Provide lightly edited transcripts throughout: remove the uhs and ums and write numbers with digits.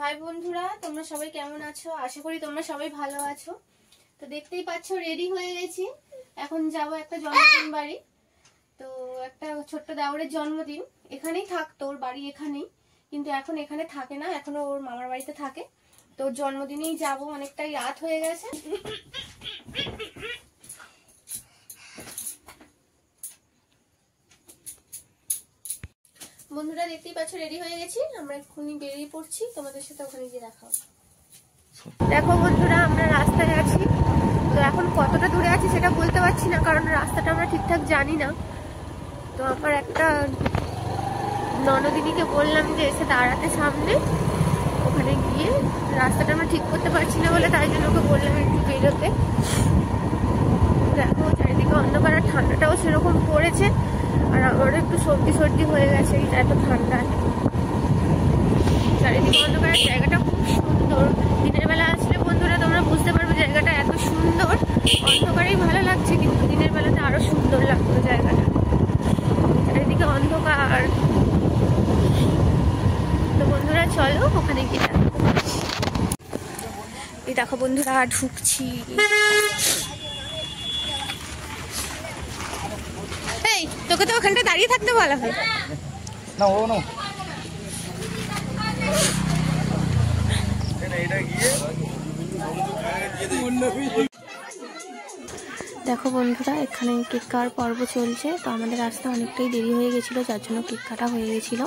High বন্ধুরা, তোমরা সবাই কেমন আছো? আশা করি তোমরা সবাই ভালো আছো। তো দেখতেই পাচ্ছ রেডি হয়ে গেছি। এখন যাব একটা জন্মদিন বাড়ি। তো একটা ছোট্ট দেওরের জন্মদিন, এখানেই থাকতো, ওর বাড়ি এখানেই, কিন্তু এখন এখানে থাকে না, এখনো ওর মামার বাড়িতে থাকে। তো ওর জন্মদিনেই যাব, অনেকটাই রাত হয়ে গেছে। বন্ধুরা দেখতেই পাচ্ছ রেডি হয়ে গেছি, আমরা এক্ষুনি বেরিয়ে পড়ছি, তোমাদের সাথে ওখানে গিয়ে দেখা হবে। দেখো বন্ধুরা, আমরা রাস্তায় আছি। তো এখন কতটা দূরে আছি সেটা বলতে পারছি না, কারণ রাস্তাটা আমরা ঠিকঠাক জানি না। তো আমার একটা ননদিনীকে বললাম যে এসে দাঁড়াতে সামনে, ওখানে গিয়ে রাস্তাটা আমরা ঠিক করতে পারছি না বলে তাই জন্য ওকে বললাম একটু বেরোতে। দেখো চারিদিকে অন্ধকার, আর ঠান্ডাটাও সেরকম পড়েছে, আর আমারও একটু সর্দি সর্দি হয়ে গেছে, এটা এত ঠান্ডা। চারিদিকে অন্ধকার, জায়গাটা খুব সুন্দর। দিনের বেলা আসলে বন্ধুরা তোমরা বুঝতে পারবে জায়গাটা এত সুন্দর। অন্ধকারেই ভালো লাগছে, কিন্তু দিনের বেলাতে আরো সুন্দর লাগতো জায়গাটা। চারিদিকে অন্ধকার। তো বন্ধুরা চলো ওখানে গিয়ে এই দেখো বন্ধুরা ঢুকছি। এই তোকে তো ওখানটা দাঁড়িয়ে থাকতে বলা হয় না। ও না দেখো বন্ধুরা, এখানে কেক কাটার পর্ব চলছে। তো আমাদের আসতে অনেকটাই দেরি হয়ে গেছিলো, যার জন্য কেক কাটা হয়ে গেছিলো।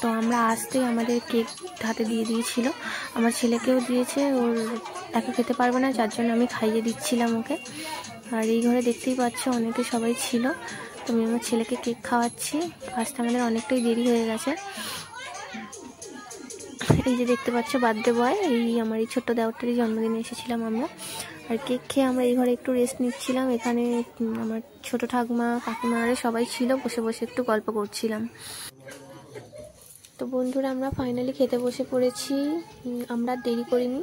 তো আমরা আসতেই আমাদের কেক হাতে দিয়ে দিয়েছিল, আমার ছেলেকেও দিয়েছে। ওর একা খেতে পারবে না, যার জন্য আমি খাইয়ে দিচ্ছিলাম ওকে। আর এই ঘরে দেখতেই পাচ্ছ অনেকে সবাই ছিল। তো আমি আমার ছেলেকে কেক খাওয়াচ্ছি। আসতে আমাদের অনেকটাই দেরি হয়ে গেছে। এই যে দেখতে পাচ্ছ বার্থডে বয়, এই আমার এই ছোট্ট দেওরটারই জন্মদিনে এসেছিলাম আমরা। আর কেক খেয়ে আমরা এই ঘরে একটু রেস্ট নিচ্ছিলাম। এখানে আমার ছোট ঠাকুমা কাকিমারা সবাই ছিল, বসে বসে একটু গল্প করছিলাম। তো বন্ধুরা আমরা ফাইনালি খেতে বসে পড়েছি। আমরা দেরি করিনি,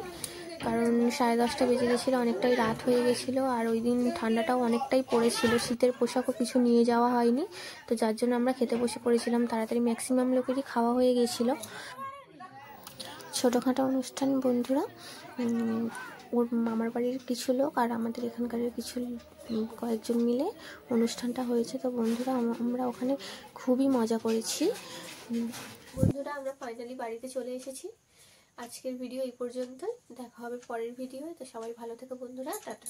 কারণ 10:30 বেজে গেছিলো, অনেকটাই রাত হয়ে গেছিলো। আর ওই দিন ঠান্ডাটাও অনেকটাই পড়েছিল, শীতের পোশাকও কিছু নিয়ে যাওয়া হয়নি। তো যার জন্য আমরা খেতে বসে পড়েছিলাম তাড়াতাড়ি। ম্যাক্সিমাম লোকেরই খাওয়া হয়ে গেছিলো। ছোটোখাটো অনুষ্ঠান বন্ধুরা, ওর মামার বাড়ির কিছু লোক আর আমাদের এখানকার কিছু কয়েকজন মিলে অনুষ্ঠানটা হয়েছে। তো বন্ধুরা আমরা ওখানে খুবই মজা করেছি। বন্ধুরা আমরা ফাইনালি বাড়িতে চলে এসেছি। আজকের ভিডিও এই পর্যন্তই, দেখা হবে পরের ভিডিও। তো সবাই ভালো থেকো বন্ধুরা, টাটা।